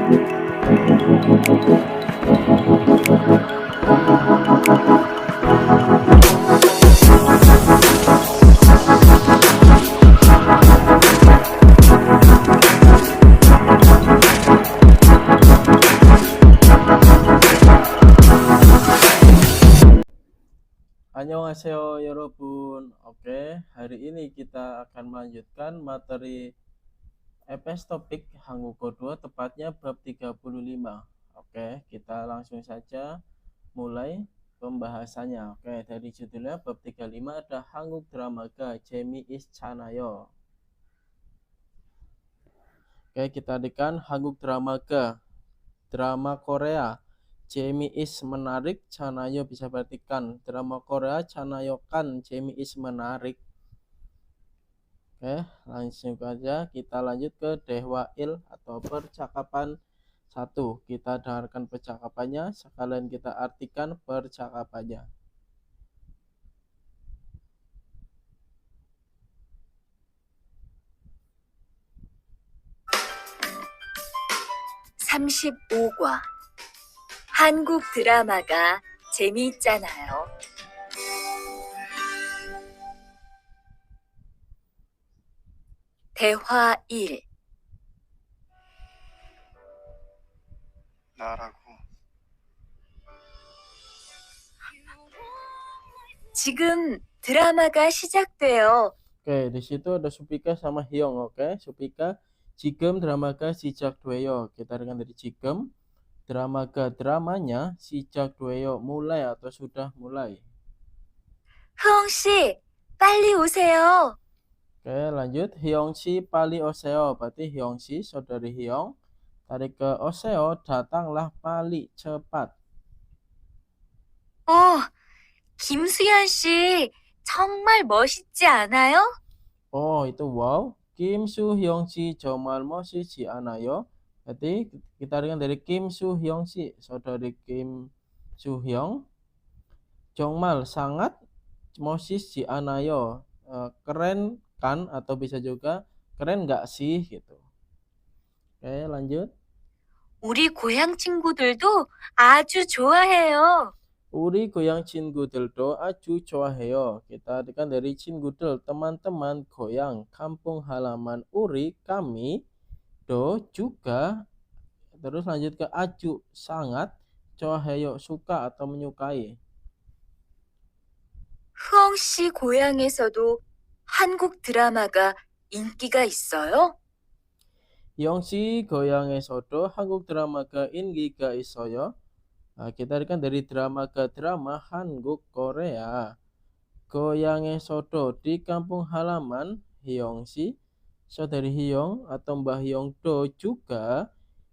Annyeonghaseyo yorobun. Oke, hari ini kita akan melanjutkan materi EPS topik Hangguko 2, tepatnya bab 35. Oke, kita langsung saja mulai pembahasannya. Oke, dari judulnya bab 35 ada Hanguk Dramaga Jemi is Chanayo. Oke, kita adekan Hanguk Dramaga, drama Korea. Jemi is menarik, Chanayo bisa perhatikan. Drama Korea Chanayo kan, Jemi is menarik. Oke, langsung saja kita lanjut ke Dehwail atau percakapan 1. Kita dengarkan percakapannya, sekalian kita artikan percakapannya. (35과) 한국 드라마가 재미있잖아요. 대화 1. 나라고. 지금 드라마가 시작돼요. Oke, di situ ada Supika sama Hyung. Oke, Supika 지금 드라마가 시작돼요. Kita dengar dari 지금 드라마가 dramanya 시작돼요, mulai atau sudah mulai. 흐엉 씨, 빨리 오세요. Oke, lanjut. Hyung si pali oseo. Berarti Hyung si, saudari Hyung. Tarik ke oseo, datanglah pali, cepat. 김수현 씨, 정말 멋있지 않아요? Itu wow. Kim Soo Hyung si 정말 멋있지 않아요? Berarti kita dengar dari Kim Soo Hyung si, saudari Kim Soo Hyung. 정말 sangat 멋있지 않아요. Keren kan, atau bisa juga keren nggak sih gitu. Oke, lanjut. 우리 고향 친구들도 아주 좋아해요. Uri goyang 친구들도 아주 좋아해요. Kita dengar dari 친구들, teman-teman goyang, kampung halaman Uri, kami, do juga, terus lanjut ke 아주, sangat, 좋아해요, suka atau menyukai. 흐엉 씨 고향에서도 한국 드라마가 인기가 있어요? Yongsi goyang에서도 한국 드라마가 인기가 있어요. Kita dengar dari drama ke drama Hanguk Korea. 고향에서도, di kampung halaman Hyungsi, saudari Hyung atau Mbah Hyung do juga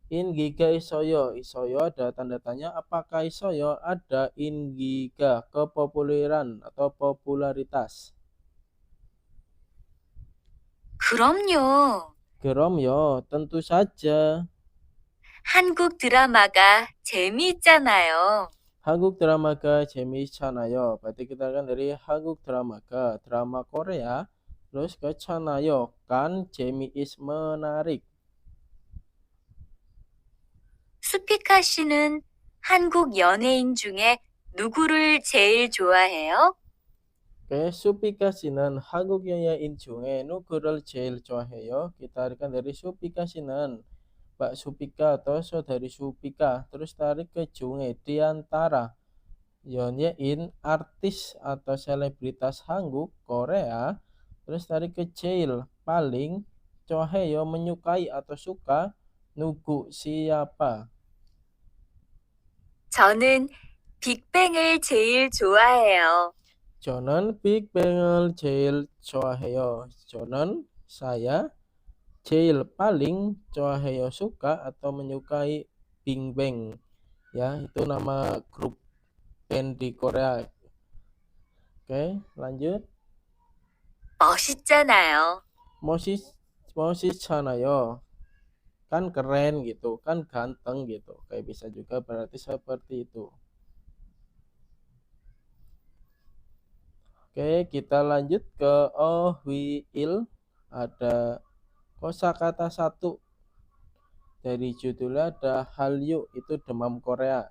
ingiga isoyo. Isoyo ada tanda tanya, apakah isoyo ada ingiga, kepopuleran atau popularitas. 그럼요. Kromyo, tentu saja. 한국 드라마가 재미있잖아요. Hanguk dramaga 재미있잖아요. Berarti kita kan dari Hanguk dramaga, drama Korea, terus ke Chanayo, kan 재미있 menarik. 수피카 씨는 한국 연예인 중에 누구를 제일 좋아해요? Oke, Supika Sinan, 한국 연예인 중에 누구를 제일 좋아해요? Kita kan dari Supika Sinan, Mbak Supika atau saudari Supika. Terus tarik ke 중에, di antara 연예인, artis atau selebritas Hanguk Korea. Terus tarik ke 제일, paling, 좋아해요, menyukai atau suka, 누구, siapa. 저는 빅뱅을 제일 좋아해요. 저는 빅뱅을 제일 좋아해요. 저는, saya, 제일 paling, 좋아해요, suka atau menyukai Big Bang. Ya, itu nama grup band di Korea. Oke, lanjut. 멋있잖아요. 멋있잖아요. Kan keren gitu, kan ganteng gitu. Kayak bisa juga berarti seperti itu. Oke, kita lanjut ke ohwiil. Ada kosakata 1. dari judulnya ada Hallyu, itu demam Korea.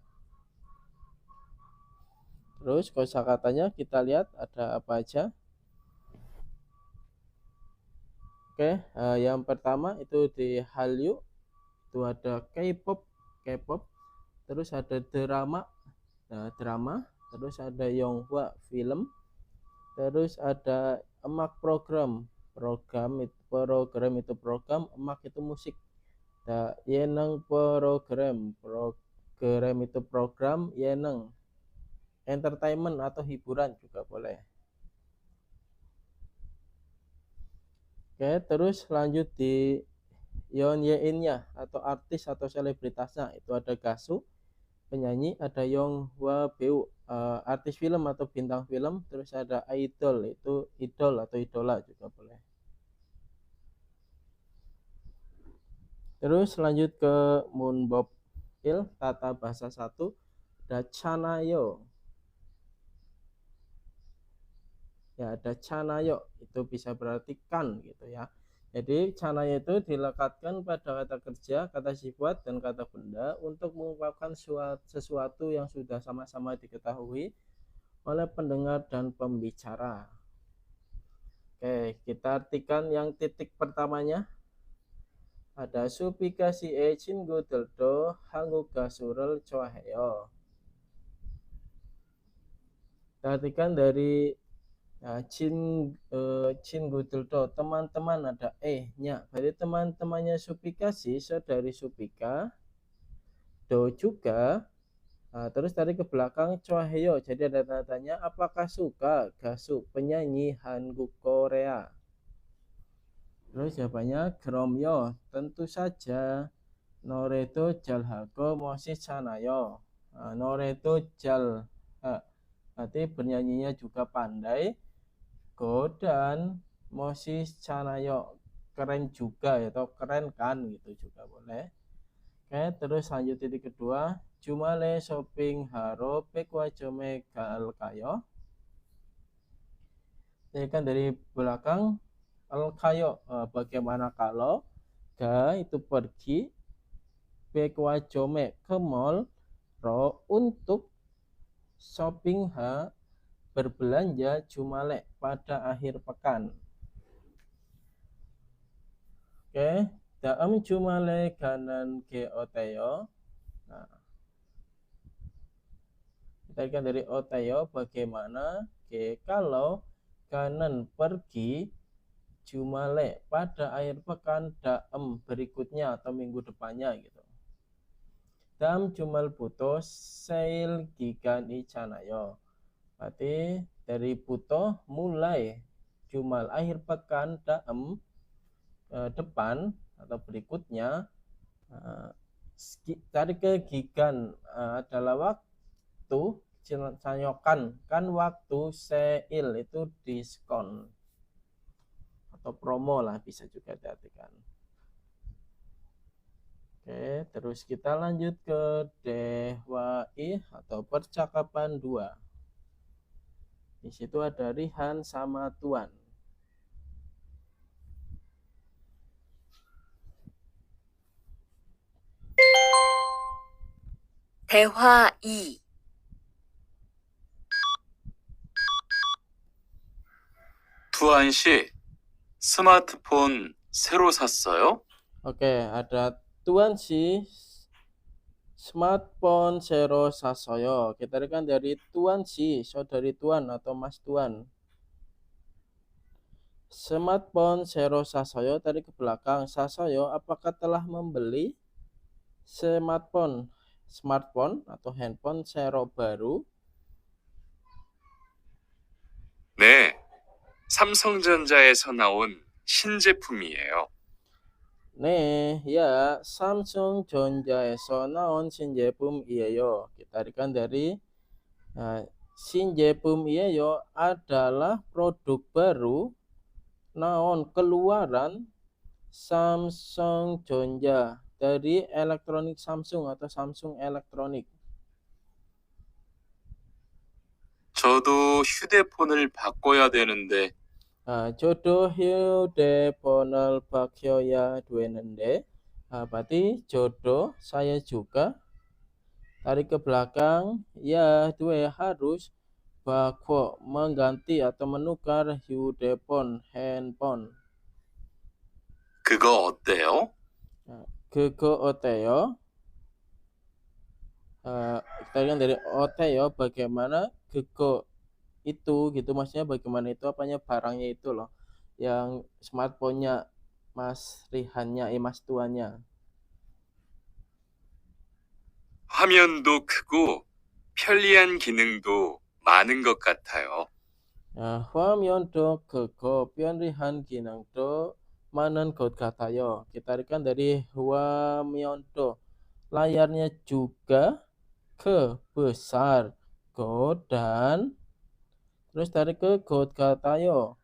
Terus kosakatanya kita lihat ada apa aja. Oke, yang pertama itu di Hallyu itu ada K-pop, terus ada drama, drama, terus ada Yonghwa film, terus ada emak program emak itu musik. Yeneng program itu program, yeneng entertainment atau hiburan juga boleh. Oke, terus lanjut di Yeon-nya atau artis atau selebritasnya, itu ada gasu penyanyi, ada Yonghwa Beu artis film atau bintang film, terus ada idol, itu idol atau idola juga boleh. Terus lanjut ke Moonbok-il tata bahasa 1, ada Chanayo. Ya, ada Chanayo, itu bisa berarti kan gitu ya. Jadi Chanayo itu dilekatkan pada kata kerja, kata sifat, dan kata benda untuk mengungkapkan sesuatu yang sudah sama-sama diketahui oleh pendengar dan pembicara. Oke, kita artikan yang titik pertamanya. Ada supikasi 친구 들도 한국 가수를 좋아해요. Kita artikan dari 친구들도 teman-teman, ada nya. Berarti teman-temannya supikasi, saudari supika, do juga. Terus tadi ke belakang 좋아해요. Jadi ada tanda tanya, apakah suka gasu penyanyi Hanguk Korea? Terus jawabannya 그럼요, tentu saja. 노래도 잘하고 멋있잖아요. 노래도 잘, berarti bernyanyinya juga pandai. Go dan 멋있잖아요, keren juga atau keren kan gitu juga boleh. Oke, terus lanjut titik kedua. 주말에 쇼핑하러 백화점에 갈까요? Ini kan dari belakang alkayo, bagaimana kalau, ga itu pergi, 백화점에 ke mall, ro untuk, shopping ha berbelanja, jumale pada akhir pekan. Oke, dalam jumale kanan ke oteyo. Nah, kita lihat dari oteyo bagaimana, ke kalau, kanan pergi, jumale pada akhir pekan, daem berikutnya atau minggu depannya gitu. Dalam jumal buto seil gigan icanayo. Berarti dari buto mulai jumal akhir pekan, daem depan atau berikutnya. Dari ke gigan adalah waktu, sanyokan kan waktu, seil itu diskon atau promo lah bisa juga diartikan. Oke, terus kita lanjut ke Dehwai atau percakapan 2. Di situ ada Rihan sama Tuan. 대화 2. 두한 씨, 스마트폰 새로 샀어요? Oke, ada Tuan si smartphone 새로 샀어요. Kita lihat dari Tuan si, saudari Tuan atau Mas Tuan. Smartphone 새로 샀어요, tadi ke belakang. 샀어요, apakah telah membeli smartphone atau handphone 새로 baru? 네, 삼성전자에서 나온 신제품이에요. 네, ya, 삼성전자에서 나온 신제품이에요. Kita lihat dari 신제품이에요 adalah produk baru, naon keluaran 삼성전자 dari elektronik Samsung atau Samsung elektronik. 저도 휴대폰을 바꿔야 되는데 저도 휴대폰을 바꿔야 되는데, Berarti jodoh saya juga. Tarik ke belakang, ya dua harus bako mengganti atau menukar 휴대폰 handphone. 그거 어때요? 그거 어때요? Tadi kan dari 어때요 bagaimana, 그거 itu gitu, maksudnya bagaimana itu apanya, barangnya itu loh, yang smartphone-nya Mas Rihannya, Mas tuanya. 화면도 크고 편리한 기능도 많은 것 같아요. 화면도 크고 편리한 기능도 많은 것 같아요. Kita tarikan dari 화면도, layarnya juga besar, dan terus tarik ke 것 같아요.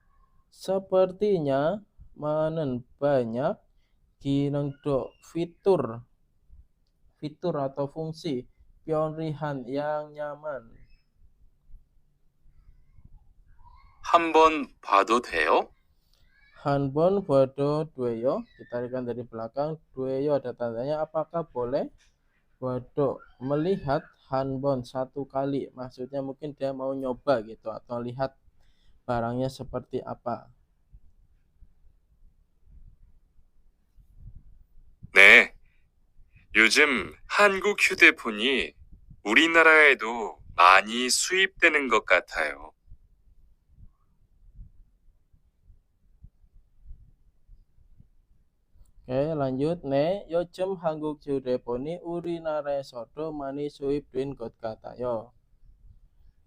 Sepertinya 많은 banyak 기능도 fitur atau fungsi 편리한 yang nyaman. 한번 봐도 돼요? 한번 봐도 돼요. Ditarikan dari belakang, 돼요 ada tandanya, apakah boleh? Waduh, melihat hanbon satu kali, maksudnya mungkin dia mau nyoba gitu atau lihat barangnya seperti apa. 네. 요즘 한국 휴대폰이 우리나라에도 많이 수입되는 것 같아요. Oke, lanjut. 네, 요즘 한국 휴대폰이 우리나라에서도 많이 수입된 것 같아요.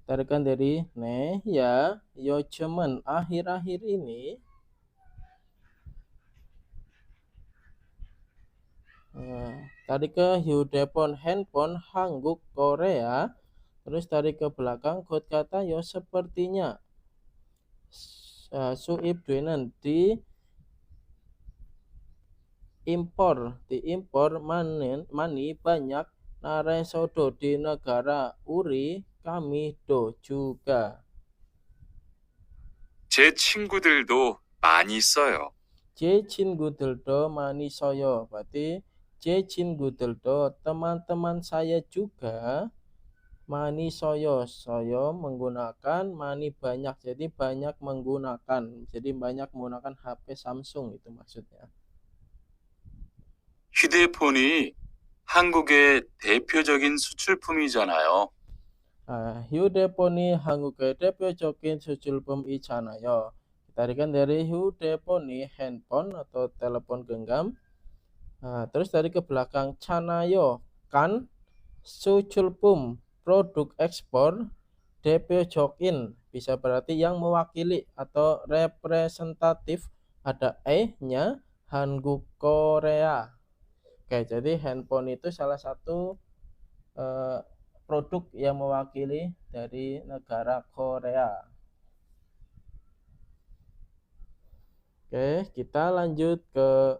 Tarikan dari 네, ya, 요즘은 akhir-akhir ini. Tarik ke 휴대폰 handphone Hanguk Korea, terus tarik ke belakang, 것 같아요 sepertinya. 수입되는 diimpor mani banyak naresodo di negara uri kami do juga. 제 친구들도 많이 써요. 제 친구들도 많이 써요. Berarti 제 친구들도 teman-teman saya juga 많이 써요. Soyo menggunakan, 많이 banyak, jadi banyak menggunakan, jadi banyak menggunakan HP Samsung itu maksudnya. 휴대폰이 한국의 대표적인 수출품이잖아요. 휴대폰이 한국의 대표적인 수출품이잖아요. Tarikan dari 휴대폰이 handphone atau telepon genggam. Terus dari ke belakang, 잖아요 kan 수출품 produk ekspor, 대표적인 bisa berarti yang mewakili atau representatif, ada nya, Hanguk Korea. Oke, jadi handphone itu salah satu produk yang mewakili dari negara Korea. Oke, kita lanjut ke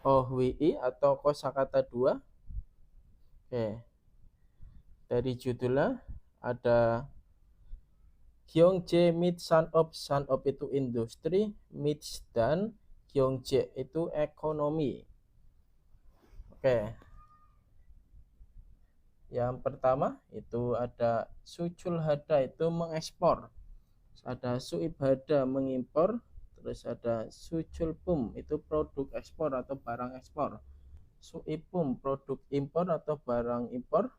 OHWI atau kosakata 2. Oke, dari judulnya ada Gyeongje mit Sanop itu industri, mit dan Gyeongje itu ekonomi. Oke, yang pertama itu ada sucul hada itu mengekspor, ada suib hada mengimpor, terus ada sucul pum itu produk ekspor atau barang ekspor, suib pum produk impor atau barang impor,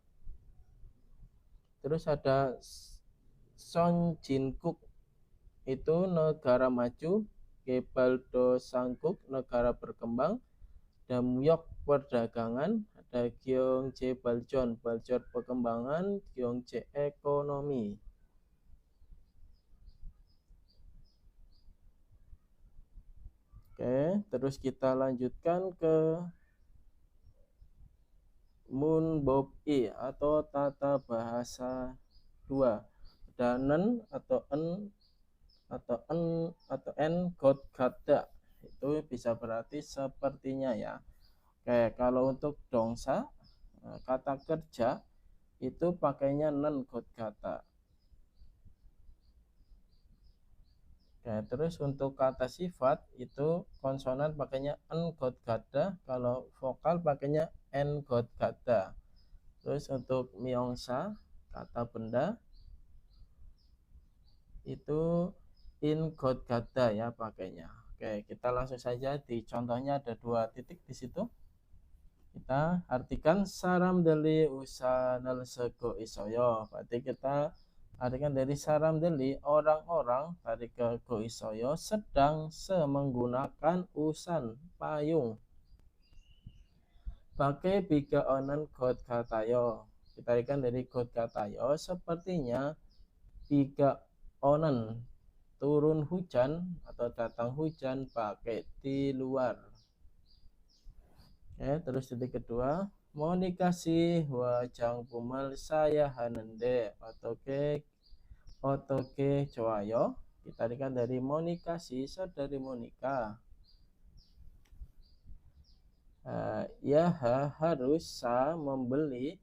terus ada Sonjinkuk itu negara maju, Gebaldo Sangkuk negara berkembang, Damyok perdagangan, ada Gyeongje Baljon perkembangan, Gyeongje ekonomi. Oke, terus kita lanjutkan ke Munbob-i atau tata bahasa 2. Danen atau en atau en got gada itu bisa berarti sepertinya ya. Oke, kalau untuk dongsa kata kerja itu pakainya nen got gada. Oke, terus untuk kata sifat itu konsonan pakainya en got gada, kalau vokal pakainya en got gada. Terus untuk miongsa kata benda itu in got gada ya pakainya. Oke, kita langsung saja di contohnya, ada 2 titik di situ. Kita artikan saram deli usanel sego isoyo. Berarti kita artikan dari saram deli, orang-orang dari ke go isoyo sedang menggunakan usan payung. Pakai biga onen god katayo. Kita artikan dari god katayo sepertinya biga onen turun hujan atau datang hujan pakai di luar. Oke, terus titik kedua, mau dikasih wajang pumal saya hanende otoke coayo. Kita tarikan dari Monikasi, saudari Monika. Ya harus membeli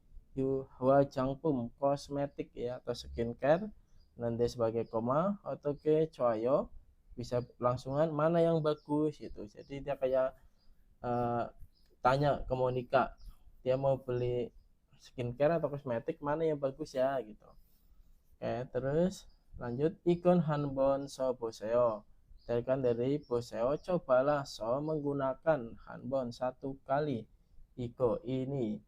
wajang pum kosmetik ya atau skincare. Nanti sebagai koma otoke coayo, bisa langsungan mana yang bagus gitu. Jadi dia kayak tanya ke Monika, dia mau beli skincare atau kosmetik mana yang bagus ya gitu. Oke, terus lanjut ikon hanbon so boseo. Darikan dari boseo, cobalah so menggunakan hanbon 1 kali. Iko ini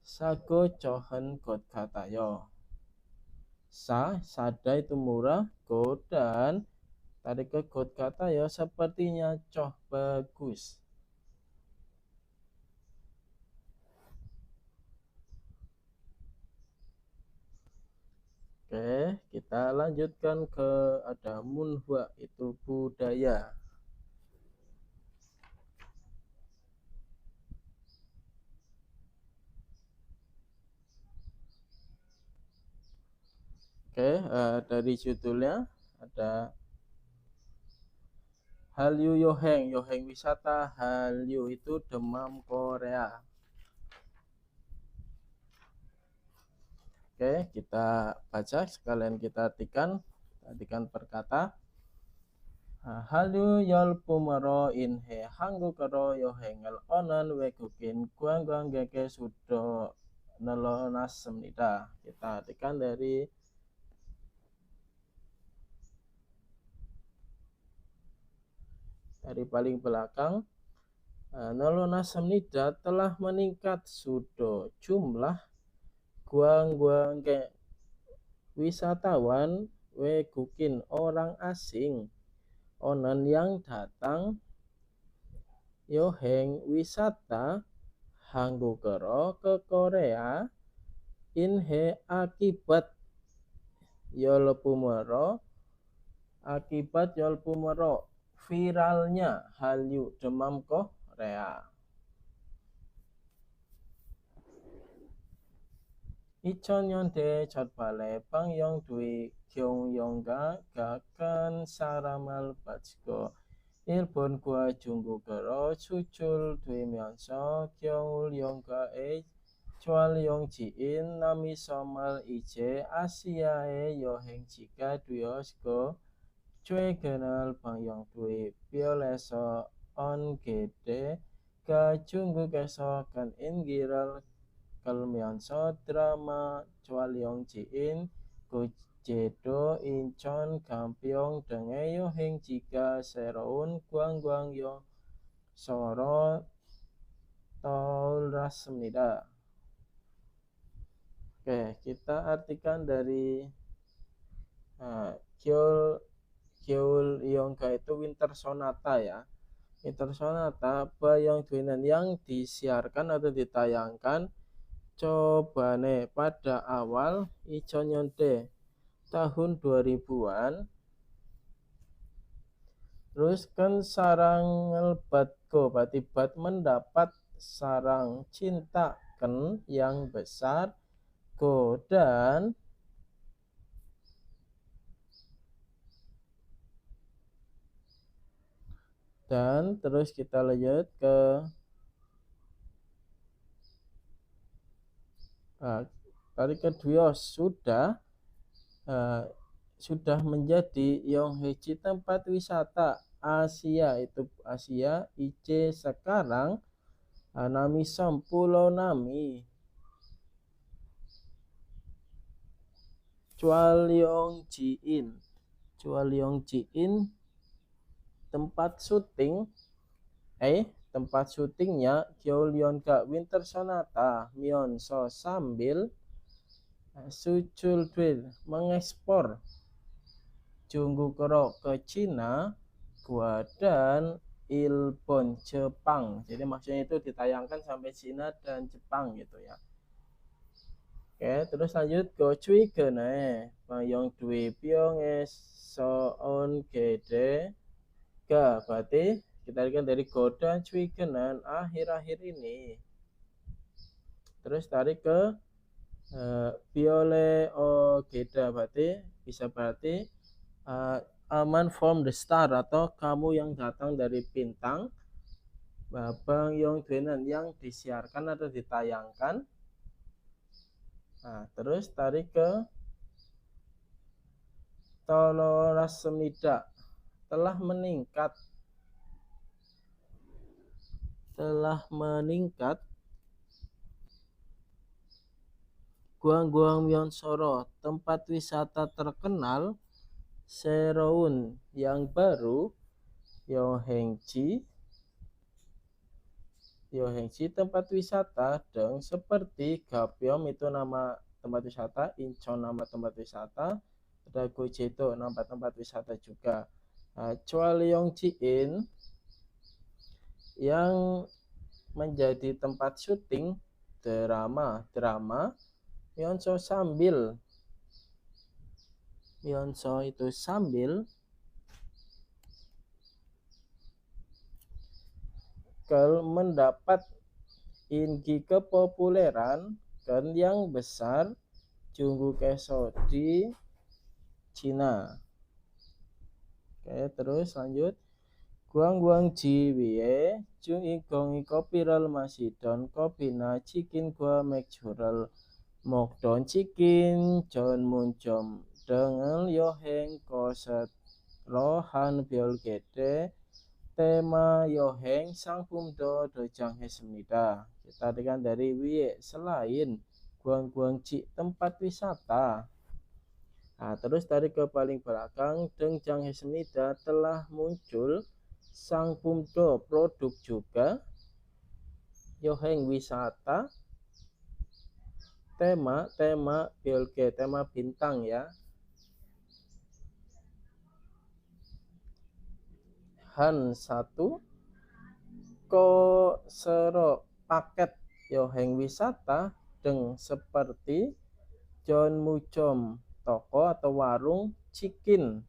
sago cohen god katayo. Sada itu murah, go dan tadi ke god katayo sepertinya coh bagus. Oke, kita lanjutkan ke ada munhwa, itu budaya. Oke, dari judulnya ada Hallyu Yoheng, Yoheng wisata, Hallyu itu demam Korea. Oke, kita baca sekalian kita artikan per kata. Hallyu yol pumaro inhe hanggukero yohengel onan wekukin guang geke sudo nelonas semnida. Kita artikan dari paling belakang. Nelonas semnida telah meningkat sudo jumlah guang ke wisatawan wekukin orang asing onan yang datang yoheng wisata hanggukero ke Korea inhe akibat yolpumero viralnya Hallyu demam Korea. 이천년대 첫발에 방영두의 경영가 각간 사람을 바치고 일본과 중국으로 수출되면서 겨울 연가의 조알용지인 남이섬을 이제 아시아의 여행지가 되었고 최근을 방영두의 별에서 언게대 중국에서 간 인기를 끌면서 드라마 조알용지인 제도, 인천, 간평 등의 여행지가 새로운 관광 요소로 떠올랐습니다. Oke, kita artikan dari Gyeol Yongga itu Winter Sonata ya. Winter Sonata bayang duinan yang disiarkan atau ditayangkan cobane pada awal Ichonyonde tahun 2000-an. Terus kan sarang ngelbatko, berarti bat mendapat sarang cinta ken yang besar go dan terus kita lanjut ke tadi kedua sudah sudah menjadi Yongheci tempat wisata Asia, itu Asia IC sekarang Namisom Pulau Nami Chualeongjiin tempat syuting tempat syutingnya Gyeolyeonga Winter Sonata Myeonso sambil Suchulduil mengekspor Junggukuro ke Cina, Gua dan Ilbon Jepang. Jadi maksudnya itu ditayangkan sampai Cina dan Jepang gitu ya. Oke, terus lanjut go cui gene mayong dwi pyonge soon gede ga berarti kita lihat dari go dan cui genen akhir-akhir ini. Terus tarik ke Biole o geda berarti Aman from the star atau kamu yang datang dari bintang. Babang Yong Dwenan yang disiarkan atau ditayangkan. Nah, terus tarik ke Toloras Semida telah meningkat. Guang Myeonsoro tempat wisata terkenal. Seroun yang baru. Yongheci tempat wisata deng seperti Gapyeong itu nama tempat wisata, Incheon nama tempat wisata, ada Gojedo nama tempat wisata juga. Chualeongjiin yang menjadi tempat syuting drama Myeonso itu sambil mendapat ingi kepopuleran kan yang besar Jungkook di Cina. Oke, terus lanjut. Guang ji wie jung igong kopiral masidon kopina chikin gua mekjural mokdon chikin jon muncom dengan yoheng koset rohan biol gede tema yoheng sangpumdo dojang hesmida. Kita dengar dari wie selain guang ji tempat wisata. Nah, terus dari ke paling belakang Dengjang Hesmida telah muncul Sangpumdo produk juga. Yoheng wisata. Tema Biolge tema bintang ya. Han 1 ko sero paket yoheng wisata deng seperti John Mucom toko atau warung chicken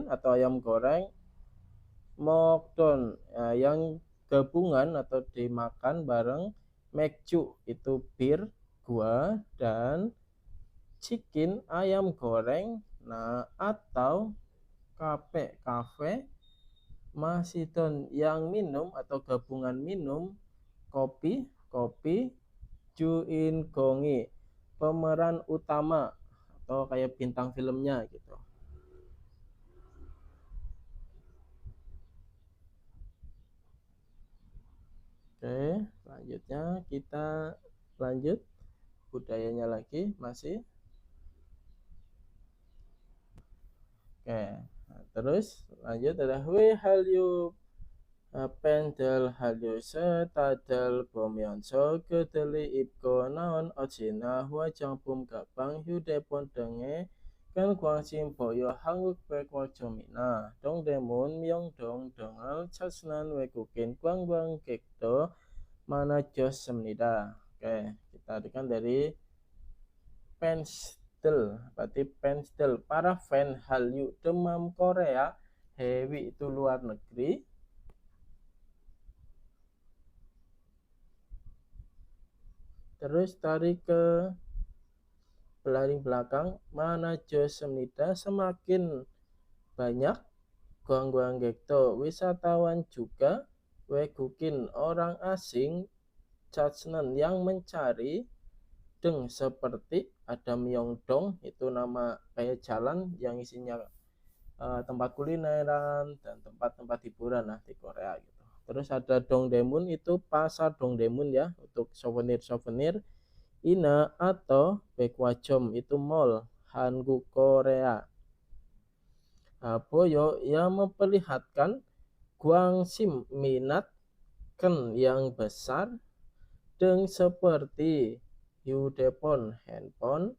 atau ayam goreng mokdon yang gabungan atau dimakan bareng mekju itu bir gua dan chicken ayam goreng. Nah, atau kafe masidon yang minum atau gabungan minum kopi Juin Gongi pemeran utama atau kayak bintang filmnya gitu. Oke, selanjutnya kita lanjut budayanya lagi masih. Oke, nah, terus lanjut ada we halyu pendel halyu setadal bomyonso kedeli ipko naon ojina huajang pum gabang hyudepon denge kan guangsim boyo hanguk pekwojomina dong demun myong dong dongal chasnan wekukin guang gekdo mana jos semnida. Oke, kita adekan dari penstel berarti penstel para fan Hallyu demam Korea heavy itu luar negeri. Terus tarik ke paling belakang mana Josemnida semakin banyak guang gekto wisatawan juga wegukin orang asing Chachnen yang mencari Deng seperti, ada Myeongdong, itu nama kayak jalan yang isinya tempat kulineran dan tempat-tempat hiburan lah di Korea gitu. Terus ada Dongdaemun, itu pasar Dongdaemun ya, untuk souvenir-souvenir. Ina atau Baekwajom, itu mall Hanguk Korea. Boyo yang memperlihatkan Gwangsim minat ken yang besar deng seperti Hyundai handphone,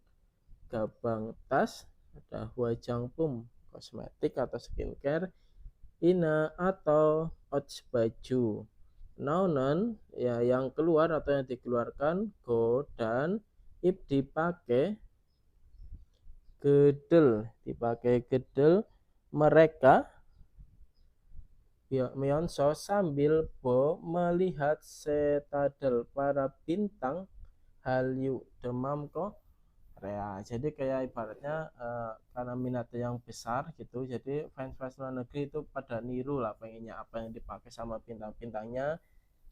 Gabang tas, ada Huajangpum kosmetik atau skincare, Ina atau Ouch baju. Naunan ya yang keluar atau yang dikeluarkan, go dan ip dipakai, gedel dipakai gedel, mereka Myeonso sambil melihat setadel para bintang Hallyu demam Korea. Jadi kayak ibaratnya karena minatnya yang besar gitu, jadi fans-fans luar negeri itu pada niru lah, pengennya apa yang dipakai sama bintang-bintangnya,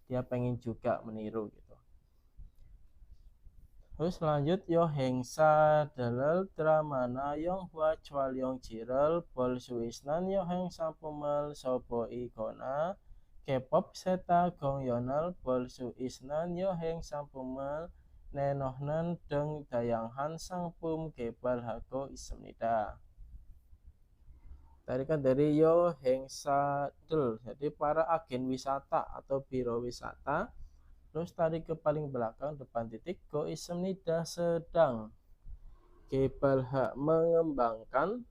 dia pengen juga meniru gitu. Terus lanjut yo hengsa dalal dramana yong hua chwal yong jirel bol suisnan yo hengsa pumal sobo ikona K-pop seta gong yonal bol suisnan yo hengsa pumal nenohnen deng dayanghan sangpum gebal hago ismnida. Tarikan dari yo hengsa del, jadi para agen wisata atau biro wisata. Terus tarik ke paling belakang, depan titik, go ismnida sedang gebal hak mengembangkan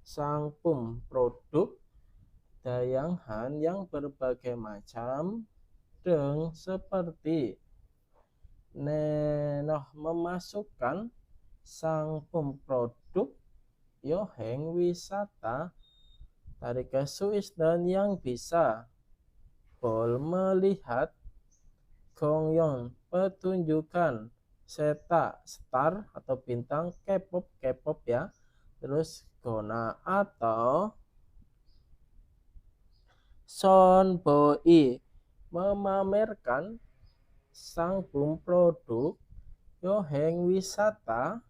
sangpum produk dayanghan yang berbagai macam deng seperti nenoh memasukkan sangpum produk yoheng wisata tarik ke Swiss dan yang bisa bol melihat Gongyeon pertunjukan seta star atau bintang K-pop ya. Terus Gona atau Sonboi memamerkan sangpum produk yoheng wisata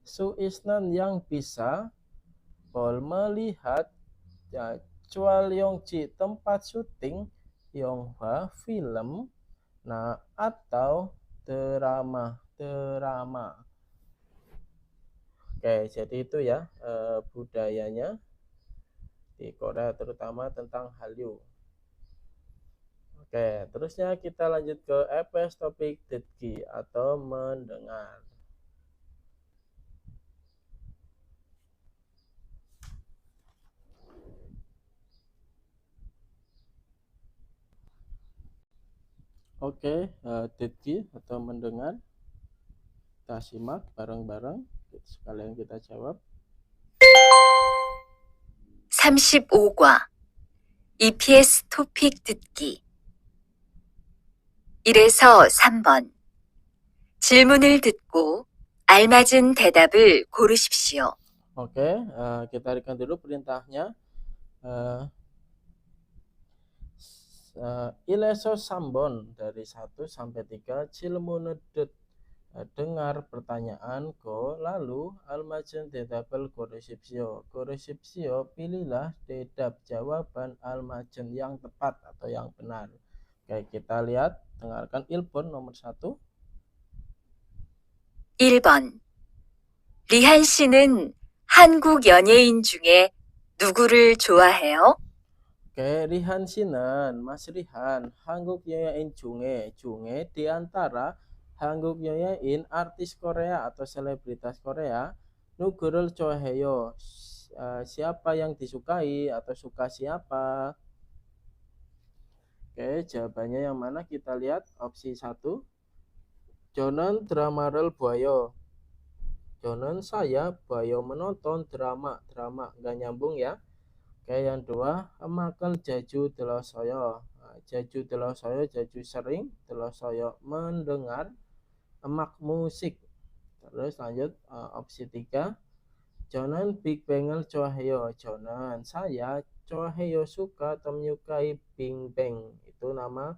Suisnan yang bisa bol melihat ya, Chwal Yongji tempat syuting Yonghwa film. Nah, atau drama. Oke, jadi itu ya budayanya di Korea, terutama tentang Hallyu. Oke, terusnya kita lanjut ke EPS topik 듣기 atau mendengar. Oke, 듣기 atau mendengar. Kita simak bareng-bareng, sekalian kita jawab. 35과 EPS 토픽 듣기 1에서 3번 질문을 듣고 알맞은 대답을 고르십시오. Oke, kita berikan dulu perintahnya. 1에서 3번 dari 1 sampai 3 질문을 dengar pertanyaan go, lalu almajen 대답을 고르십시오. Pilihlah dedap jawaban almajen yang tepat atau yang benar. Oke, kita lihat, dengarkan 1번 nomor 1. 1번 리한 씨는 한국 연예인 중에 누구를 좋아해요? Oke, Rihan Sinan, Mas Rihan, 한국 연예인 중에 di antara 한국 연예인 artis Korea atau selebritas Korea, 누구를 좋아해요? Siapa yang disukai atau suka siapa? Oke, jawabannya yang mana? Kita lihat opsi 1. 저는 드라마를 봐요. 저는 saya 봐요 menonton drama nggak nyambung ya. Oke, yang 2, emakal jaju 들었어요. Jaju 들었어요, jaju sering, 들었어요 mendengar, emak musik. Terus lanjut opsi 3. 저는 빅뱅을 좋아해요. 저는 saya 좋아해요 suka atau menyukai Big Bang. Itu nama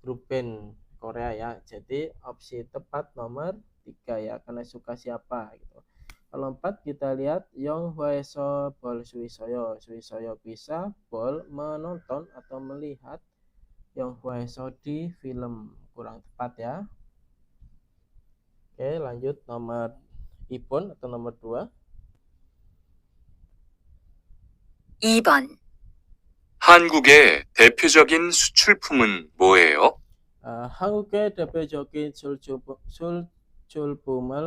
grup band Korea ya. Jadi opsi tepat nomor 3 ya, karena suka siapa gitu. Kalau 4 kita lihat Yong Hwaeso bol Suisoyo. Suisoyo bisa bol menonton atau melihat Yong Hwaeso di film. Kurang tepat ya. Oke, lanjut nomor Ipon atau nomor 2. 2번, 한국의 대표적인 수출품은 뭐예요? 한국의 대표적인 수출품을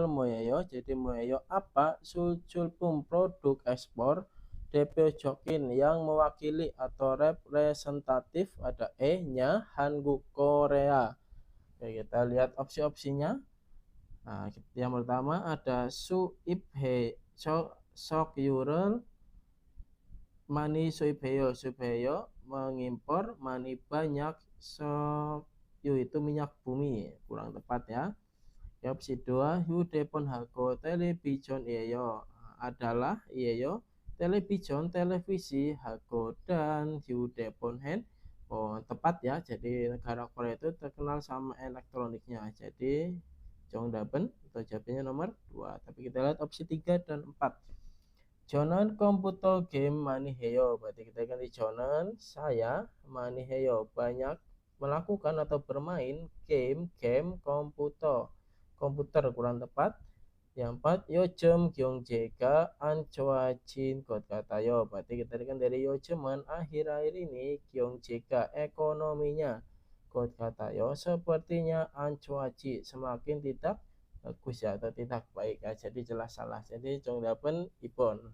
뭐예요? Jadi 뭐예요? Apa 수출품 produk ekspor 대표적인 yang mewakili atau representatif, ada E-nya Hanguk Korea. Oke, kita lihat opsi-opsinya. Nah, yang pertama ada Suibhe Sokyurel Mani Suibheyo. Suibheyo mengimpor, mani banyak, Sokyu itu minyak bumi. Kurang tepat ya. Opsi 2 Hyudepon Hago Television Iyeyo adalah Iyeyo Television televisi Hago dan Hyudepon Hand. Oh, tepat ya. Jadi negara Korea itu terkenal sama elektroniknya. Jadi Jongdaben atau jawabannya nomor 2. Tapi kita lihat opsi 3 dan 4. Jonan komputer game maniheyo. Berarti kita ganti Jonan, saya maniheyo banyak melakukan atau bermain game komputer. Kurang tepat. Yang 4 요즘 경제가 안 좋아진 것 같아요. Berarti kita kan dari 요즘은 akhir-akhir ini 경제가 ekonominya 것 같아요 sepertinya 안 좋아지 semakin tidak bagus ya, atau tidak baik ya. Jadi jelas salah. Jadi Jongdapen Ipon.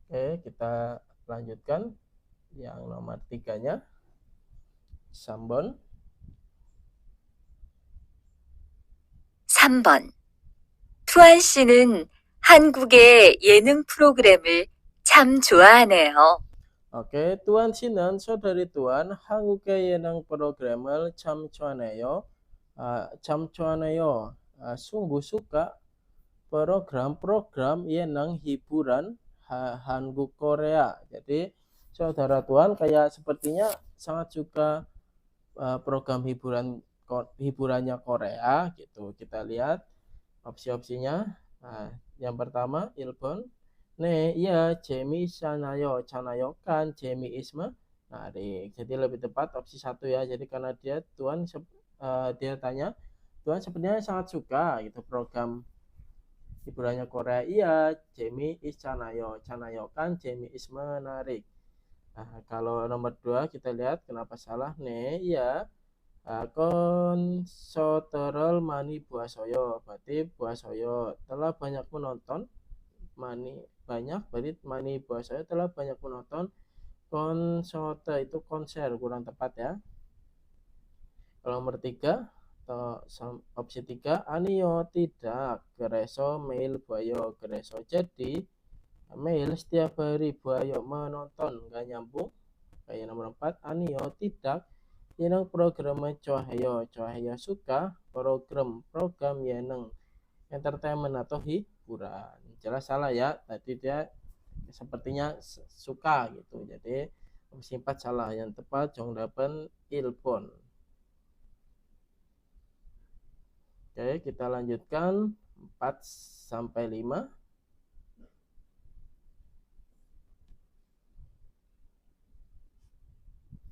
Oke, kita lanjutkan yang nomor 3-nya. Sambon. 3번. 투안 씨는 한국의 예능 프로그램을 참 좋아하네요. Oke, Tuan Sinan, saudari Tuan, 한국의 예능 프로그램을 참 좋아하네요. 참 좋아하네요. Sungguh suka program-program 예능 hiburan Hanguk Korea. Jadi saudara Tuan kayak sepertinya sangat suka program hiburannya Korea gitu. Kita lihat opsi-opsinya. Nah, yang pertama Ilbon. 네, iya, 재미있잖아요. kan 재미있으면 menarik. Jadi lebih tepat opsi 1 ya. Jadi karena dia dia tanya, Tuan sebenarnya sangat suka gitu program hiburannya Korea. Iya, 재미있잖아요. kan 재미있으면 menarik. Nah, kalau nomor 2 kita lihat kenapa salah. 네, iya. Konsoterol mani buasoyo. Berarti buasoyo telah banyak menonton. Berarti mani buasoyo telah banyak menonton konser, itu konser. Kurang tepat ya. Kalau nomor 3 atau opsi 3 anio tidak gereso mail buayo gereso. Jadi mail setiap hari buayo menonton, nggak nyambung. Kayak nomor 4 anio tidak yeneng program Cohayo suka program yeneng entertainment atau hiburan. Jelas salah ya, tadi dia sepertinya suka gitu. Jadi opsi 4 salah. Yang tepat Jongdapen Ilbon. Oke, kita lanjutkan 4 sampai 5.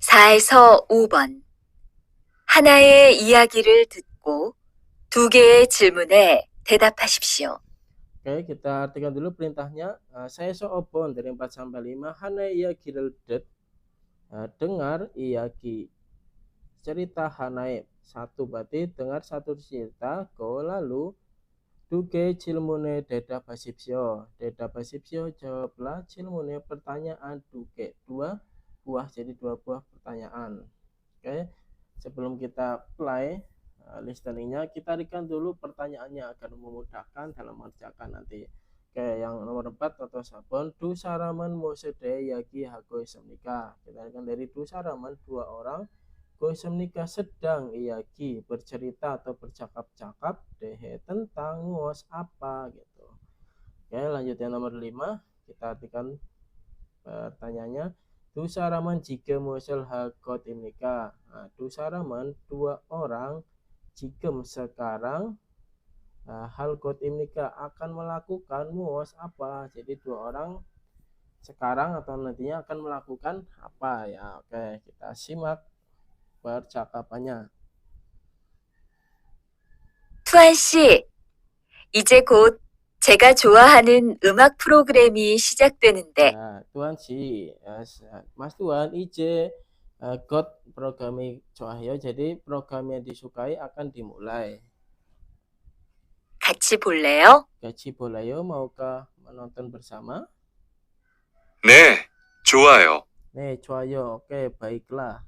(4에서 5번) 하나의 이야기를 듣고 2개의 질문에 대답하십시오. Oke, kita artikan dulu perintahnya. Saya soobon dari 4 sampai 5. Hana iyagi를 듣. Dengar iyagi. Cerita hanae. 1 berarti dengar 1 cerita. Lalu 2 질문에 대답하십시오. 대답하십시오. Jawablah 질문에 pertanyaan 2 buah, jadi 2 buah pertanyaan. Oke, sebelum kita play listeningnya, kita berikan dulu pertanyaannya agar memudahkan dalam mengerjakan nanti. Oke, yang nomor 4 atau sabon du saraman mosede yagi hago semnika. Kita berikan dari du saraman 2 orang go semnika sedang iyagi bercerita atau bercakap-cakap dehe tentang ngos apa gitu. Oke, lanjut yang nomor 5. Kita artikan Pertanyaannya, du saram은 지금 무엇을 하고 있습니까? Du saram은 dua orang 지금 sekarang hal imnika akan melakukan muos apa. Jadi dua orang sekarang atau nantinya akan melakukan apa ya. Oke, kita simak percakapannya. 투한 씨, 이제 곧 제가 좋아하는 음악 프로그램이 시작되는데 Ya, Tuan si, Mas Tuan, ize got programmi Cahyo, jadi program yang disukai akan dimulai. 같이 볼래요? Gaji bolayo, maukah menonton bersama? 네, 좋아요. Nih, Cahyo, oke, baiklah.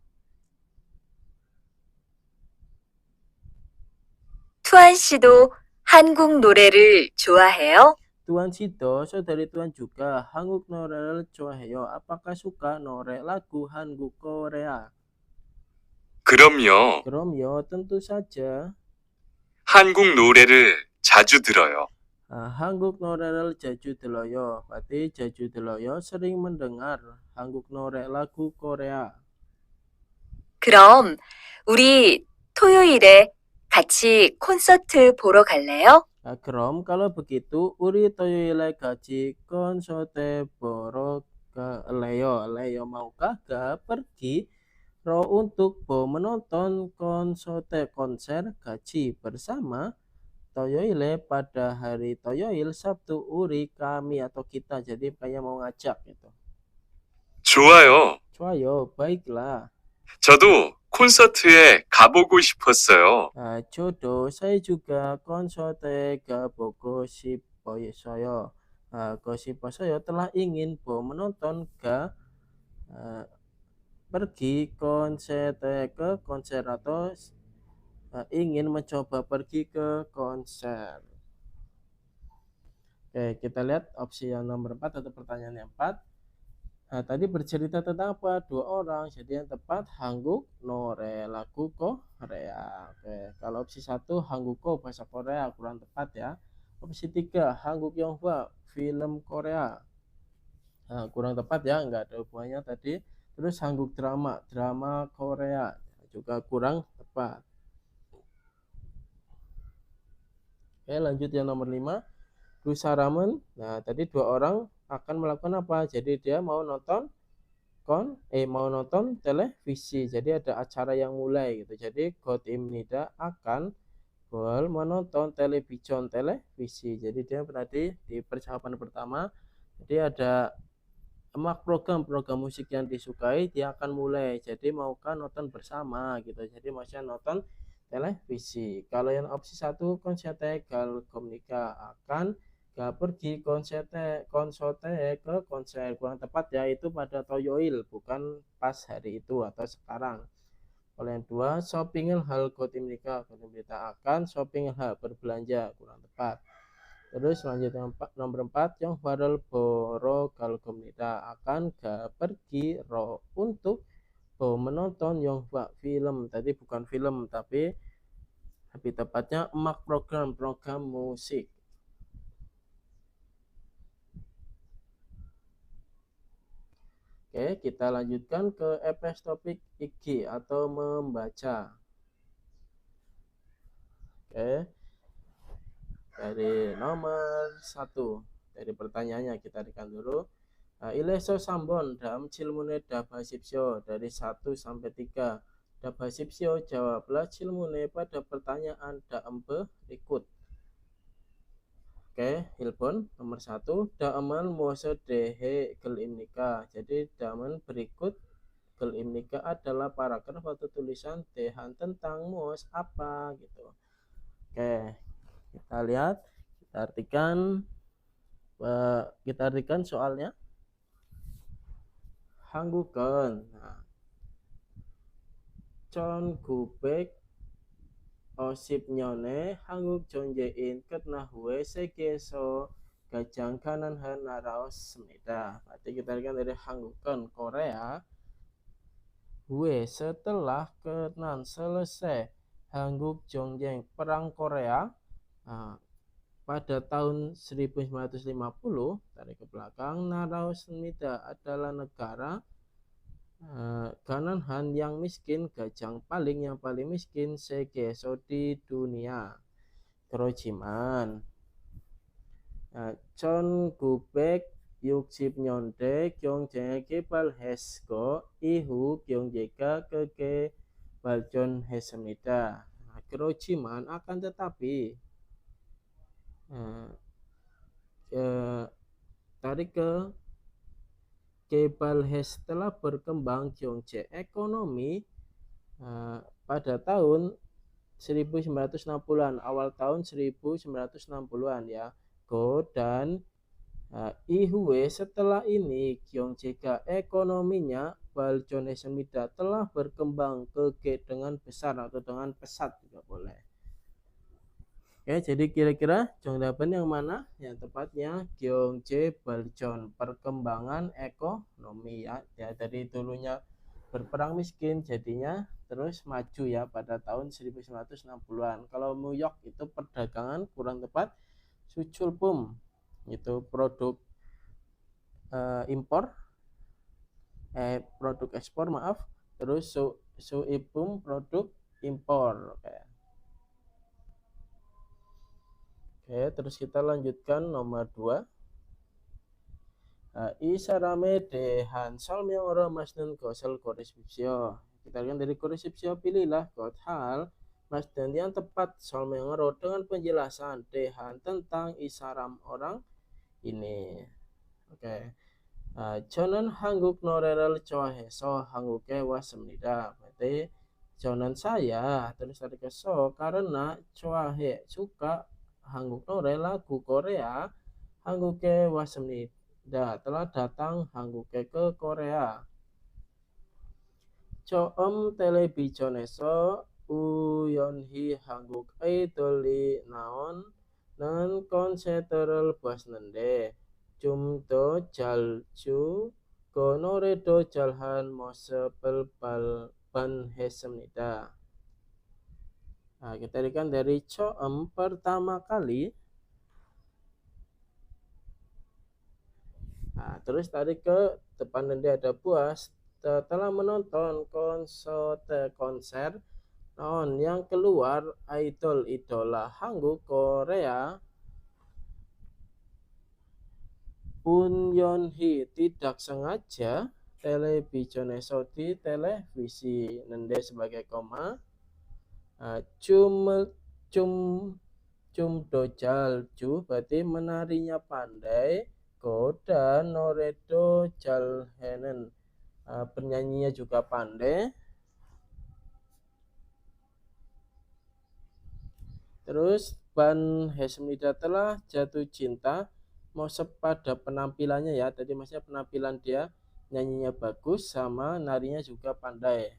투한 씨도 한국 노래를 좋아해요? Tuan Sido, saudari Tuan juga, Hanguk nore를 좋아해요. Apakah suka nore lagu Hanguk Korea? 그럼요. Kromyo, tentu saja. 한국 노래를 자주 들어요. Hanguk nore를 자주 들어요. Berarti 자주 들어요, sering mendengar Hanguk nore lagu Korea. 그럼 우리 토요일에 같이 콘서트 보러 갈래요? Krom, kalau begitu, uri toyoile gaji konsote boro ke Leo. Leo maukah pergi ro untuk menonton konser gaji bersama Toyoile pada hari Toyoil Sabtu uri kami atau kita, jadi kayak mau ngajak gitu. 좋아요. Cuayo, baiklah. 저도 콘서트에 가보고 싶었어요. Jodoh, saya juga konserte gabogo sipoyo. Gosiposoyo telah ingin menonton pergi konserte ke konser atau ingin mencoba pergi ke konser. Oke, kita lihat opsi yang nomor 4 atau pertanyaan yang 4. Tadi bercerita tentang apa? Dua orang. Jadi yang tepat Hanguk Nore lagu Korea. Oke, kalau opsi 1 Hangguko bahasa Korea kurang tepat ya. Opsi 3 Hanguk Yonghwa film Korea. Kurang tepat ya, nggak ada hubungannya tadi. Terus Hanguk drama Korea juga kurang tepat. Oke, lanjut yang nomor 5. Rusa Ramen. Nah, tadi dua orang akan melakukan apa? Jadi dia mau nonton televisi. Jadi ada acara yang mulai gitu. Jadi Gotim Nida akan menonton televisi. Jadi dia berarti di percakapan pertama. Jadi ada program musik yang disukai, dia akan mulai. Jadi maukah nonton bersama gitu. Jadi maksudnya nonton televisi. Kalau yang opsi 1 konserte gal komunika akan pergi konserte ke konser, kurang tepat ya, itu pada Toyoil bukan pas hari itu atau sekarang. Kalau yang 2 shopping hal kotimnika akan shopping hal berbelanja, kurang tepat. Terus selanjutnya nomor 4 yang viral boro kalau komunitas akan pergi untuk menonton yang film, tadi bukan film tapi lebih tepatnya emak program musik. Oke, kita lanjutkan ke EPS topik IG atau membaca. Oke, dari nomor 1, dari pertanyaannya kita berikan dulu. Ileso sambon dalam cilmune dabasipsyo dari 1 sampai 3. Dabasipsyo jawablah cilmune pada pertanyaan daem berikut. Oke, Hilpon nomor 1. Daeman muasa dehe gel imnika. Jadi daeman berikut gel imnika adalah paragraf atau tulisan dehan tentang muas apa gitu. Oke, kita lihat, kita artikan soalnya. 한국은 (1950년에) 한국 존재인 끝나후에 세계에서 가장 가난한 나라였습니다. Berarti kita lihat dari 한국은 Korea. Setelah selesai Hanguk Jongjeng perang Korea. pada tahun 1950, tarik ke belakang, Naraosmida adalah negara Gananhan yang miskin, gajang paling yang paling miskin segeso di dunia. Kerojiman. Chon Gubek Yukship Nyonde Kyongjae Kebal Hesko Ihu Kyongjeka Keke Baljon Hesemida. Kerojiman akan tetapi tarik ke Kebal-hes telah berkembang Gyeongje ekonomi pada tahun 1960-an, awal tahun 1960-an ya. Go dan Ihue setelah ini Gyeongjega ekonominya Baljon Hesemida telah berkembang ke dengan besar atau dengan pesat juga boleh. Oke, jadi kira-kira Jongdaban yang mana? Yang tepatnya Gyeongje Baljon, perkembangan ekonomi ya. Dari dulunya berperang miskin jadinya terus maju ya pada tahun 1960-an. Kalau New York itu perdagangan kurang tepat Suculpum itu produk produk ekspor maaf, terus Suipum produk impor. Oke, terus kita lanjutkan nomor 2. Isarame dehan solmyeongoro masden gosel koresipsio. Kita lihat dari koresipsio, pilihlah kothal masden yang tepat solmyeongoro dengan penjelasan dehan tentang isaram orang ini. Oke. Jonan 한국 노래를 좋아해서 한국에 왔습니다. Berarti Jonan saya terus tadi ke so karena 좋아해 suka 한국 노래 lagu Korea 한국에 왔습니다. Telah datang 한국에 ke Korea. 처음 텔레비전에서 우연히 한국 아이돌이 나오는 콘서트를 봤는데 좀 더 자주 그 노래도 잘한 모습을 발견했습니다. Kita lihat dari 처음 pertama kali. Terus tarik ke depan nanti ada puas setelah menonton konser yang keluar idola Hanguk Korea Unyeonhee tidak sengaja television에서 di televisi nende sebagai koma cum dojal ju berarti menarinya pandai dan noredo jalhenen penyanyinya juga pandai. Terus Ban Hesmida telah jatuh cinta Mosep pada penampilannya ya, tadi maksudnya penampilan dia nyanyinya bagus sama narinya juga pandai.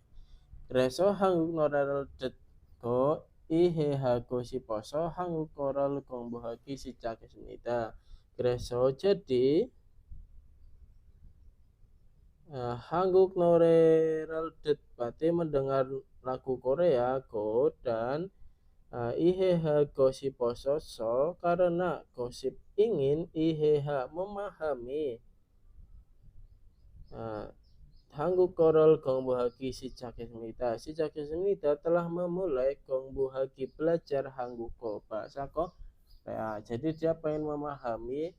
Reso Hanguk Noral Detko Ihehago Siposo Hanguk Koral Gongbohaki Sijak Hesmida. Reso jadi Hanguk Noral Det berarti mendengar lagu Korea go dan Iheha gosip pososo karena gosip ingin Iheha memahami Hanguk Korol Gongbohagi Sijak Hesmida. Sijak Hesmida telah memulai Gongbohagi belajar Hangguko bahasa Korea. Jadi dia pengen memahami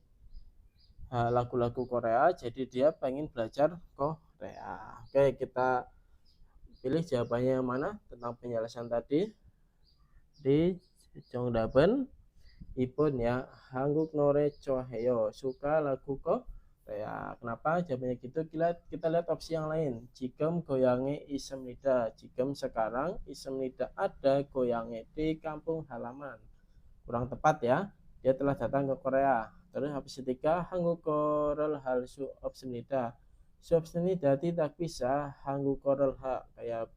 lagu-lagu Korea, jadi dia pengen belajar Korea. Oke, kita pilih jawabannya yang mana tentang penjelasan tadi. Di Jongdaban ipun ya Hanguk Nore Choheyo suka lagu Korea. Kenapa jawabannya gitu? Kita lihat opsi yang lain. Jigem goyange Isemnida. Jigem sekarang Isemnida ada goyange di kampung halaman. Kurang tepat ya. Dia telah datang ke Korea. Terus opsi ketiga Hanguk Korel hal su Opsemnida. Opsemnida tidak bisa Hanguk Korel kayak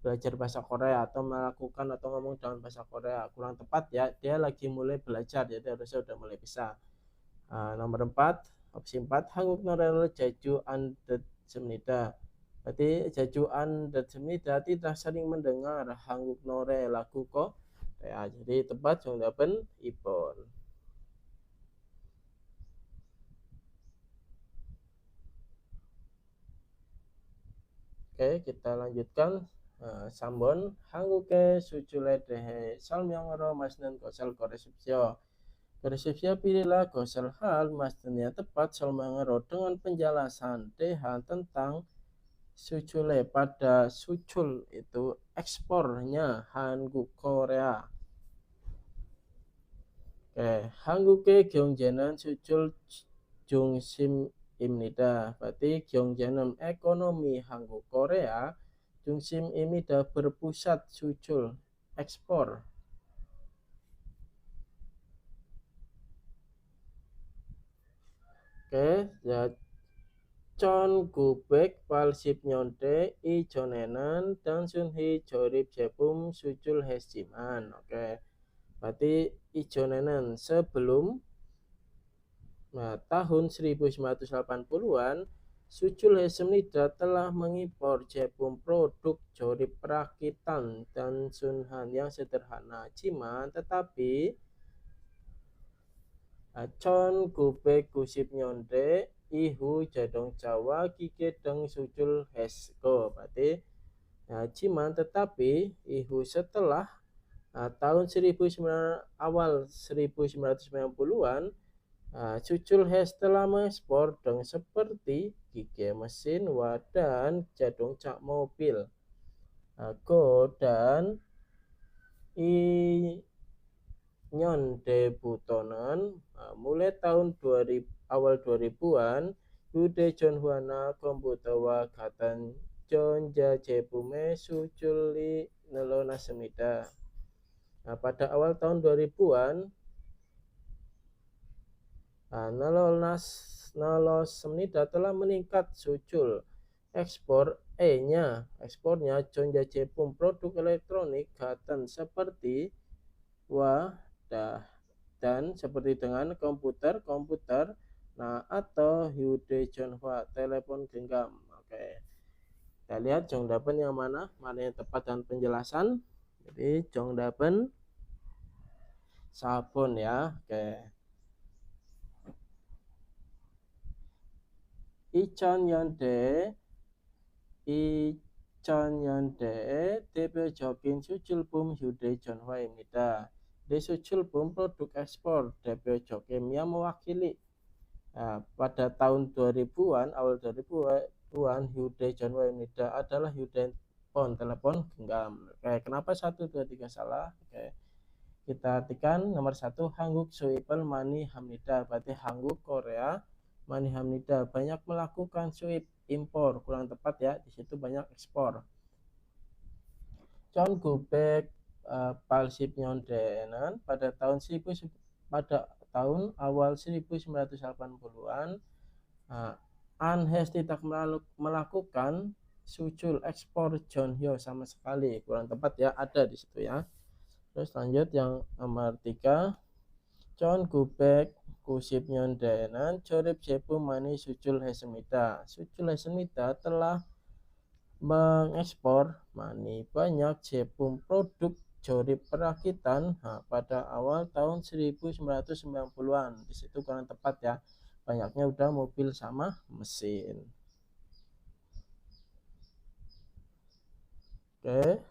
belajar bahasa Korea atau melakukan atau ngomong dengan bahasa Korea. Kurang tepat ya, dia lagi mulai belajar jadi harusnya udah mulai bisa. Nomor 4, opsi 4 Hanguk Norel Jaju Andet Semnida. Berarti Jaju Andet Semnida tidak sering mendengar Hanguk Nore lagu Korea. Jadi tepat Jongdaban ipun. Oke, kita lanjutkan. Sambon 한국의 수출에 대해 설명으로 마시는 것을 고르십시오. Pilihlah gosel hal maksudnya tepat 설명으로 dengan penjelasan tentang 수출에 pada 수출 itu ekspornya 한국 Korea. 한국의 경제는 수출 중심입니다. berarti 경제는 ekonomi 한국 Korea 중심입니다. berpusat 수출 ekspor. Ya 전 980년대 이전에는 단순히 조립 제품 수출했지만, berarti ijonenen sebelum tahun 1980-an 수출했습니다. telah mengimpor 제품 produk 조립 perakitan dan sunhan yang sederhana. tetapi 1990년대 ihu 자동차와 기계 등 수출했고, berarti tetapi ihu setelah tahun awal 1990-an 수출hes telah mengekspor dengan seperti gigi mesin dan 자동차 mobil. Go dan inyon debutonan mulai tahun awal 2000-an 휴대전화나 컴퓨터와 같은 전자제품의 수출이 늘어났습니다. pada awal tahun 2000-an nolosmida telah meningkat sucul ekspornya 전자제품 produk elektronik 같은 seperti dan seperti dengan komputer atau 휴대전화 telepon genggam. Kita lihat 정답은 yang mana yang tepat dan penjelasan. Jadi 정답은 4번 ya. 2000년대의 대표적인 수출품 휴대전화입니다. 수출품 produk ekspor 대표적인 yang mewakili pada tahun 2000-an, awal 2000-an 휴대전화입니다 adalah telepon genggam. Kenapa 1, 2, 3 salah? Kita artikan nomor 1 한국 수입을 많이 합니다. berarti 한국 Korea 많이 합니다. banyak melakukan suip impor, kurang tepat ya, di situ banyak ekspor. 1980년대에는 pada tahun awal 1980-an Anhes tidak melakukan sucul ekspor Jeonhyo sama sekali, kurang tepat ya, ada di situ ya. Terus lanjut yang nomor 3. 1990년대에는 조립 제품 많이 수출했습니다. 수출했습니다 telah mengekspor banyak 제품 produk 조립 perakitan pada awal tahun 1990-an. Di situ kurang tepat ya. Banyaknya udah mobil sama mesin.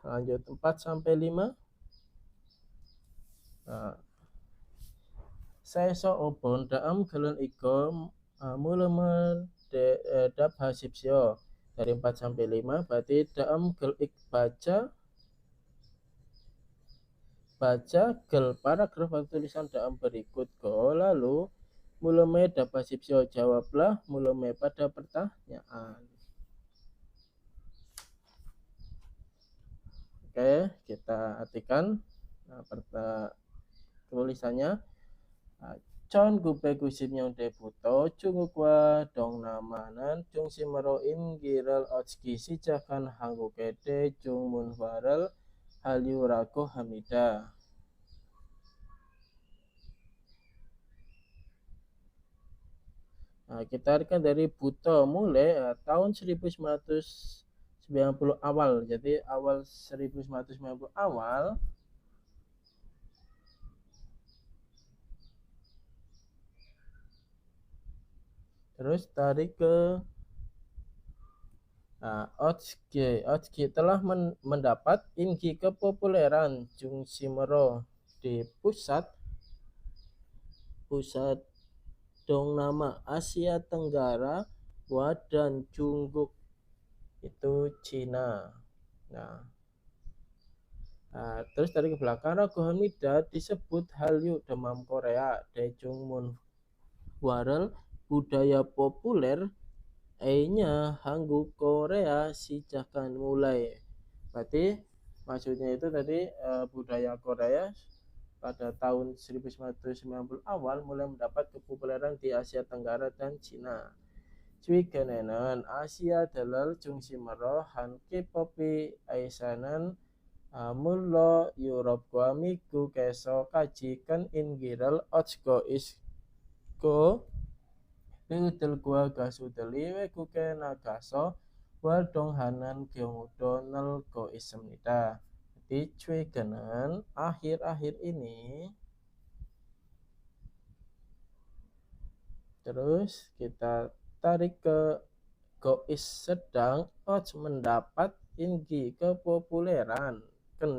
Lanjut 4-5. seseorang dalam gelon iko mulai dabhasipsyo dari 4-5 berarti dalam gel baca gel paragraf atau tulisan dalam berikut lalu mulai dabhasipsyo jawablah mulai pada pertanyaan. Kita artikan tulisannya. 1990년대부터 중국과 동남아는 중심으로 임기를 얻기 시작한 한국의 대중문화를 한류라고 합니다. Kita artikan dari buto mulai tahun 1990 awal. Jadi awal 1990 awal terus tarik ke Otski telah mendapat ingi kepopuleran Jungsimero di pusat Dongnama Asia Tenggara dan Jungguk itu Cina. Terus dari ke belakang Ragu Hamida disebut Hallyu demam Korea, Daejungmun Warel budaya populer, nya Hanguk Korea sijakan mulai. Berarti maksudnya itu tadi budaya Korea pada tahun 1990 awal mulai mendapat kepopuleran di Asia Tenggara dan Cina. 최근에는 아시아 들을 중심으로 한 K-pop이 아시아는 물론 유럽과 미국에서까지 큰 인기를 얻고 있고 배우들과 가수들이 외국에 나가서 활동하는 경우도 늘고 있습니다. Jadi 최근은 akhir-akhir ini. Terus kita tarik ke Gois sedang mendapat tinggi kepopuleran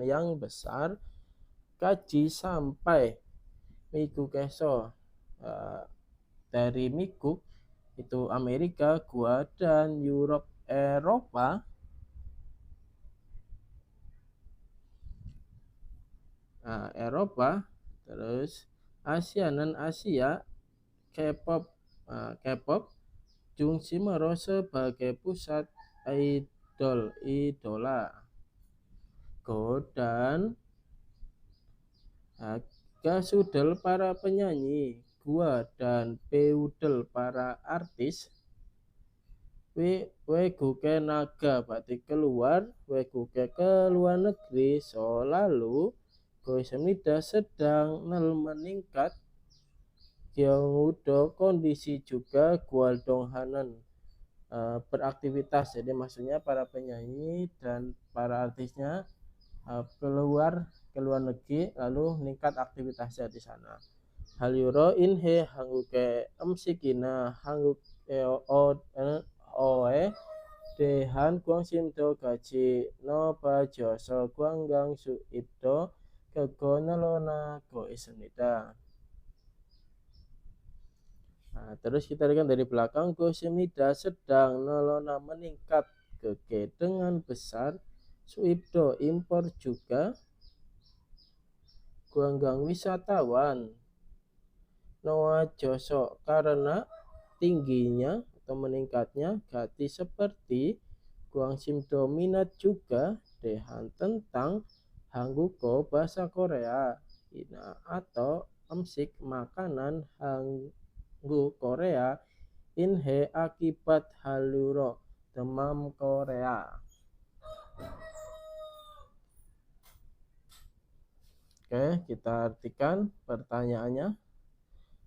yang besar kaji sampai Mikukeso dari Mikuk itu Amerika, Gua dan Eropa. Eropa, terus Asia dan Asia K-pop Jungsimero sebagai pusat idola Go dan Gasudel para penyanyi, Gua dan Peudel para artis, Weguke naga berarti keluar, Weguke ke luar negeri, so lalu Goisemida sedang meningkat, Gyeongwoo kondisi juga Gwaldonghanen beraktivitas. Jadi maksudnya para penyanyi dan para artisnya keluar negeri lalu meningkat aktivitasnya di sana. Halyuro inhe hanguke emsikina hanguk oe dehan guangsimdo gaji no bajoso guanggang su ito kegonelona go isenida. Terus kita lihat dari belakang, Gosemida sedang nolona meningkat dengan besar, Suibdo impor juga, guanggang wisatawan, Noa Joso karena tingginya atau meningkatnya, Gati seperti, Guangsimdo minat juga, Dehan tentang Hangguko bahasa Korea, Ina atau emsik makanan Korea, inhe akibat Halyuro demam Korea. Oke, kita artikan pertanyaannya.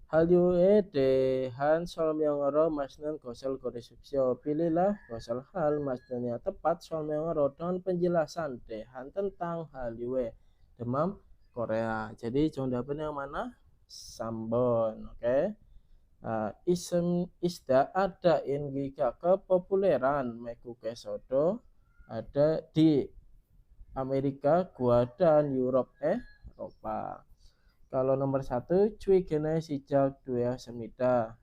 Halyue dehan solmyongoro masnen gosel koresepsio. Pilihlah gosel hal masnennya tepat solmyongoro dengan penjelasan dehan tentang Halyue demam Korea. Jadi jawaban yang mana? Sambon. Oke. Isem isda ada ingika kepopuleran Mekukesodo ada di Amerika, Gua dan Eropa. Kalau nomor 1 Cuigene sejak 2 semida.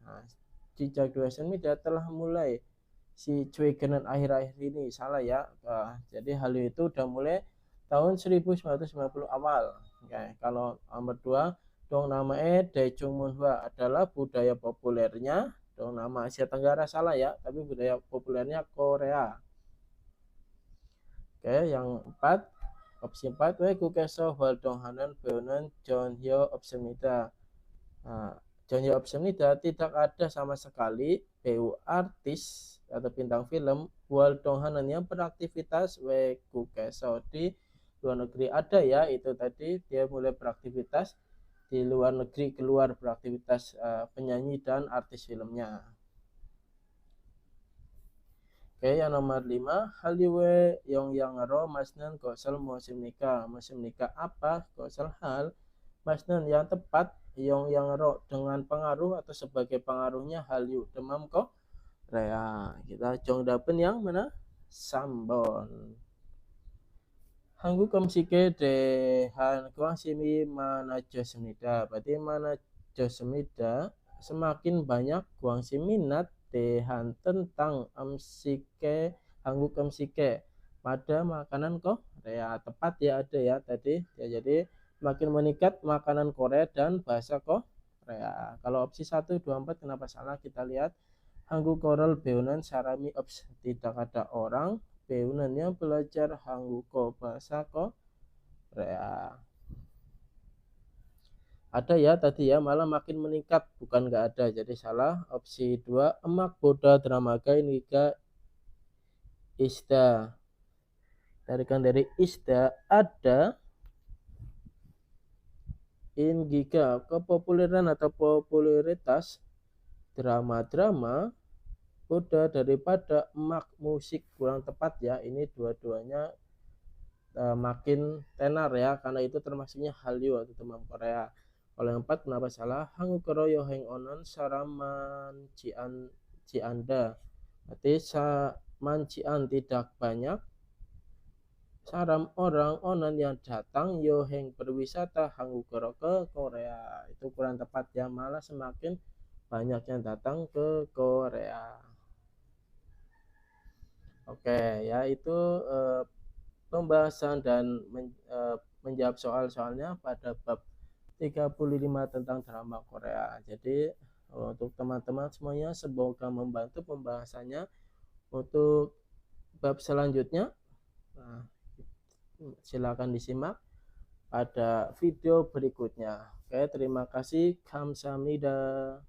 Sejak 2 semida telah mulai si Cuigenen akhir-akhir ini salah ya. Jadi hal itu udah mulai tahun 1990 awal. Oke, kalau nomor 2 Dongnama Daejungmunhwa adalah budaya populernya Dongnama Asia Tenggara salah ya, tapi budaya populernya Korea. Oke, yang 4 opsi 4 Wegukeso Hwaldonghanen Beonen Jeonhyo Opsemida. Jeonhyo Opsemida tidak ada sama sekali PU artis atau bintang film Hwaldonghanen yang beraktivitas Wegukeso di luar negeri. Ada ya, itu tadi dia mulai beraktivitas di luar negeri, keluar beraktivitas penyanyi dan artis filmnya. Oke, yang nomor 5 Halyue Yongyangro masnen gosel musim nikah. Musim nikah apa? Gosel hal masnen yang tepat Yongyangro dengan pengaruh atau sebagai pengaruhnya Hallyu demam Korea. Kita jongdapen yang mana? 3번. 한국 음식에 대한 관심이 많아졌습니다. berarti 많아졌습니다. Semakin banyak 관심 minat 대한 tentang 음식에 한국 음식에 pada makanan Korea. Tepat ya, ada ya tadi ya, jadi makin meningkat makanan Korea dan bahasa Korea. Kalau opsi 1, 2, 4 kenapa salah? Kita lihat 한국어를 배우는 사람이 tidak ada orang 배우는nya belajar 한국어 bahasa Korea. Ada ya tadi ya, malah makin meningkat, bukan nggak ada, jadi salah. Opsi 2, emak boda dramaga niga isda. Tarikan dari isda ada in giga kepopuleran atau popularitas drama-drama boda daripada emak musik. Kurang tepat ya, ini dua-duanya makin tenar ya, karena itu termasuknya Hallyu atau demam Korea. Kalau yang 4 kenapa salah? 한국어로 여행 오는 사람만 지안다. Berarti mancian tidak banyak, saram orang onan yang datang yoheng berwisata 한국어로 ke Korea. Itu kurang tepat ya, malah semakin banyak yang datang ke Korea. Oke ya, itu pembahasan dan menjawab soal-soalnya pada bab 35 tentang drama Korea. Jadi untuk teman-teman semuanya semoga membantu pembahasannya. Untuk bab selanjutnya silakan disimak pada video berikutnya. Oke, terima kasih. Kamsahamnida.